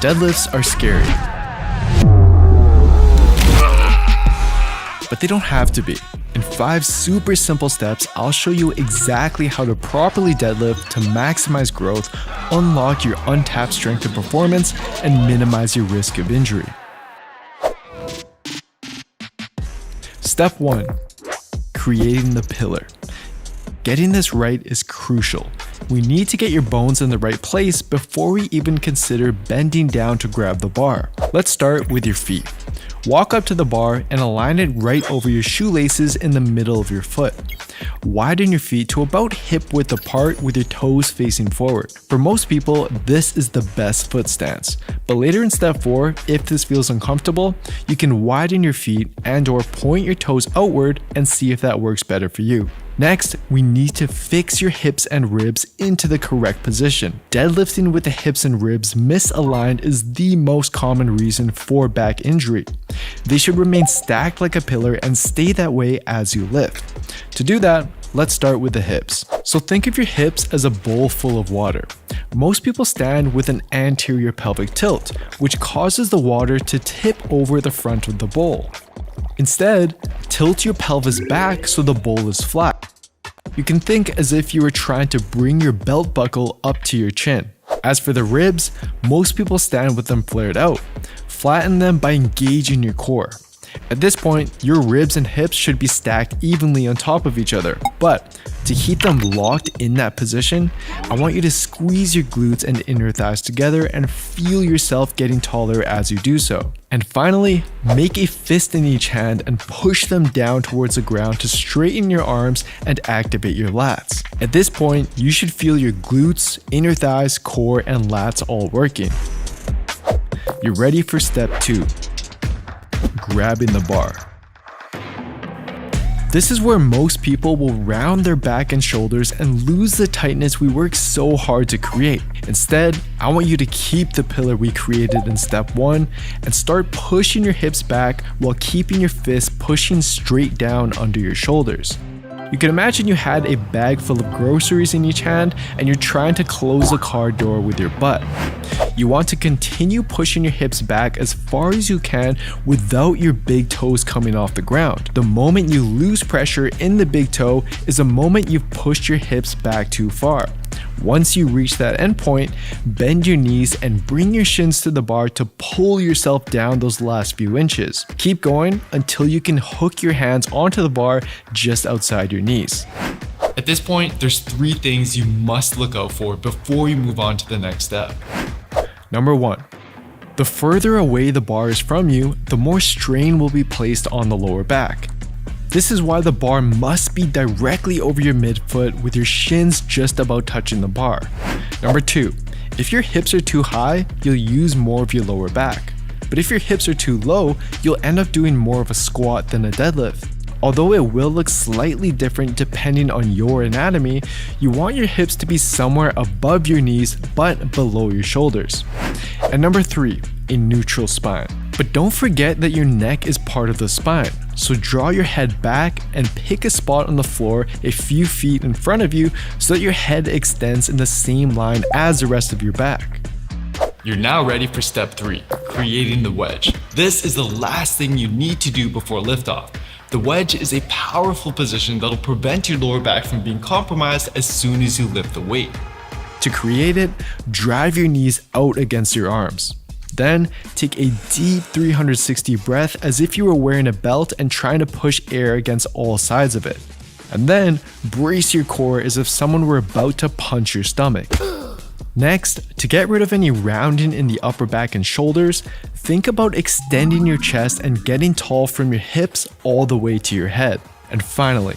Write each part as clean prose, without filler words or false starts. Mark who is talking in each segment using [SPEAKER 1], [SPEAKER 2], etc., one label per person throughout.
[SPEAKER 1] Deadlifts are scary, but they don't have to be. In 5 super simple steps, I'll show you exactly how to properly deadlift to maximize growth, unlock your untapped strength and performance, and minimize your risk of injury. Step 1. Creating the pillar. Getting this right is crucial. We need to get your bones in the right place before we even consider bending down to grab the bar. Let's start with your feet. Walk up to the bar and align it right over your shoelaces in the middle of your foot. Widen your feet to about hip width apart with your toes facing forward. For most people, this is the best foot stance. But later in step 4, if this feels uncomfortable, you can widen your feet and/or point your toes outward and see if that works better for you. Next, we need to fix your hips and ribs into the correct position. Deadlifting with the hips and ribs misaligned is the most common reason for back injury. They should remain stacked like a pillar and stay that way as you lift. To do that, let's start with the hips. So think of your hips as a bowl full of water. Most people stand with an anterior pelvic tilt, which causes the water to tip over the front of the bowl. Instead, tilt your pelvis back so the bowl is flat. You can think as if you were trying to bring your belt buckle up to your chin. As for the ribs, most people stand with them flared out. Flatten them by engaging your core. At this point, your ribs and hips should be stacked evenly on top of each other, but to keep them locked in that position, I want you to squeeze your glutes and inner thighs together and feel yourself getting taller as you do so. And finally, make a fist in each hand and push them down towards the ground to straighten your arms and activate your lats. At this point, you should feel your glutes, inner thighs, core, and lats all working. You're ready for step 2. Grabbing the bar. This is where most people will round their back and shoulders and lose the tightness we work so hard to create. Instead, I want you to keep the pillar we created in step 1 and start pushing your hips back while keeping your fists pushing straight down under your shoulders. You can imagine you had a bag full of groceries in each hand and you're trying to close the car door with your butt. You want to continue pushing your hips back as far as you can without your big toes coming off the ground. The moment you lose pressure in the big toe is the moment you've pushed your hips back too far. Once you reach that endpoint, bend your knees and bring your shins to the bar to pull yourself down those last few inches. Keep going until you can hook your hands onto the bar just outside your knees. At this point, there's 3 things you must look out for before you move on to the next step. Number 1. The further away the bar is from you, the more strain will be placed on the lower back. This is why the bar must be directly over your midfoot with your shins just about touching the bar. Number 2, if your hips are too high, you'll use more of your lower back. But if your hips are too low, you'll end up doing more of a squat than a deadlift. Although it will look slightly different depending on your anatomy, you want your hips to be somewhere above your knees but below your shoulders. And number 3, a neutral spine. But don't forget that your neck is part of the spine. So draw your head back and pick a spot on the floor a few feet in front of you so that your head extends in the same line as the rest of your back. You're now ready for step 3, creating the wedge. This is the last thing you need to do before liftoff. The wedge is a powerful position that'll prevent your lower back from being compromised as soon as you lift the weight. To create it, drive your knees out against your arms. Then, take a deep 360 breath as if you were wearing a belt and trying to push air against all sides of it. And then, brace your core as if someone were about to punch your stomach. Next, to get rid of any rounding in the upper back and shoulders, think about extending your chest and getting tall from your hips all the way to your head. And finally,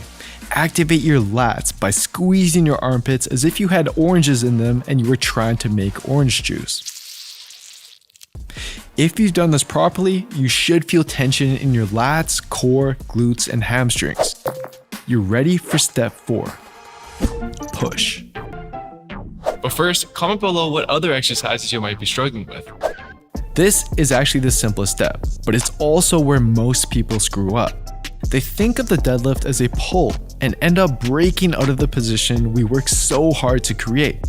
[SPEAKER 1] activate your lats by squeezing your armpits as if you had oranges in them and you were trying to make orange juice. If you've done this properly, you should feel tension in your lats, core, glutes, and hamstrings. You're ready for step 4. Push. But first, comment below what other exercises you might be struggling with. This is actually the simplest step, but it's also where most people screw up. They think of the deadlift as a pull and end up breaking out of the position we work so hard to create.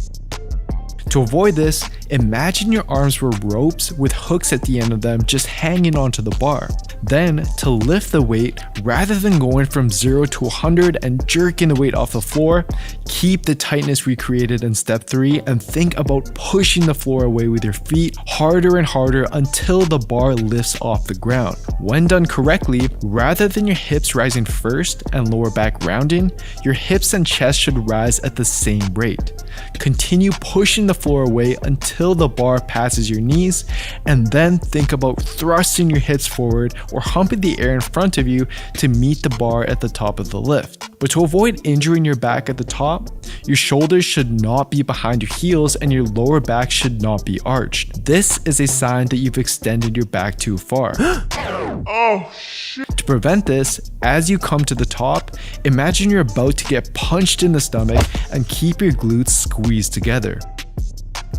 [SPEAKER 1] To avoid this, imagine your arms were ropes with hooks at the end of them just hanging onto the bar. Then, to lift the weight, rather than going from 0 to 100 and jerking the weight off the floor, keep the tightness we created in step 3 and think about pushing the floor away with your feet harder and harder until the bar lifts off the ground. When done correctly, rather than your hips rising first and lower back rounding, your hips and chest should rise at the same rate. Continue pushing the floor away until the bar passes your knees, and then think about thrusting your hips forward or humping the air in front of you to meet the bar at the top of the lift. But to avoid injuring your back at the top, your shoulders should not be behind your heels and your lower back should not be arched. This is a sign that you've extended your back too far.
[SPEAKER 2] Oh shit.
[SPEAKER 1] To prevent this, as you come to the top, imagine you're about to get punched in the stomach and keep your glutes squeezed together.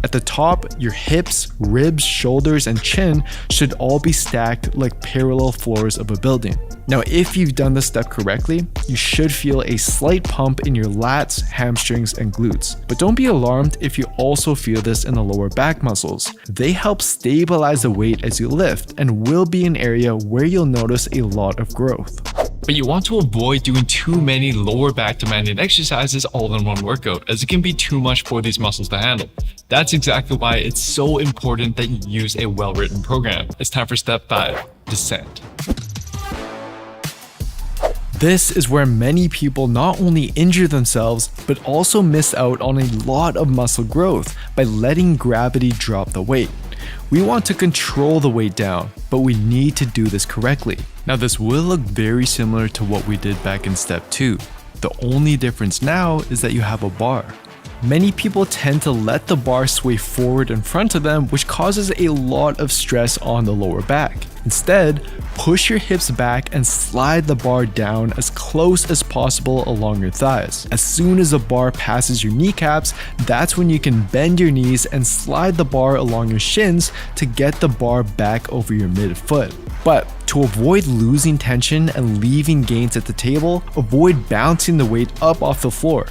[SPEAKER 1] At the top, your hips, ribs, shoulders, and chin should all be stacked like parallel floors of a building. Now, if you've done this step correctly, you should feel a slight pump in your lats, hamstrings, and glutes. But don't be alarmed if you also feel this in the lower back muscles. They help stabilize the weight as you lift and will be an area where you'll notice a lot of growth.
[SPEAKER 2] But you want to avoid doing too many lower back demanding exercises all in one workout, as it can be too much for these muscles to handle. That's exactly why it's so important that you use a well-written program. It's time for step 5, descent.
[SPEAKER 1] This is where many people not only injure themselves, but also miss out on a lot of muscle growth by letting gravity drop the weight. We want to control the weight down, but we need to do this correctly. Now, this will look very similar to what we did back in step 2. The only difference now is that you have a bar. Many people tend to let the bar sway forward in front of them, which causes a lot of stress on the lower back. Instead, push your hips back and slide the bar down as close as possible along your thighs. As soon as the bar passes your kneecaps, that's when you can bend your knees and slide the bar along your shins to get the bar back over your midfoot. But to avoid losing tension and leaving gains at the table, avoid bouncing the weight up off the floor.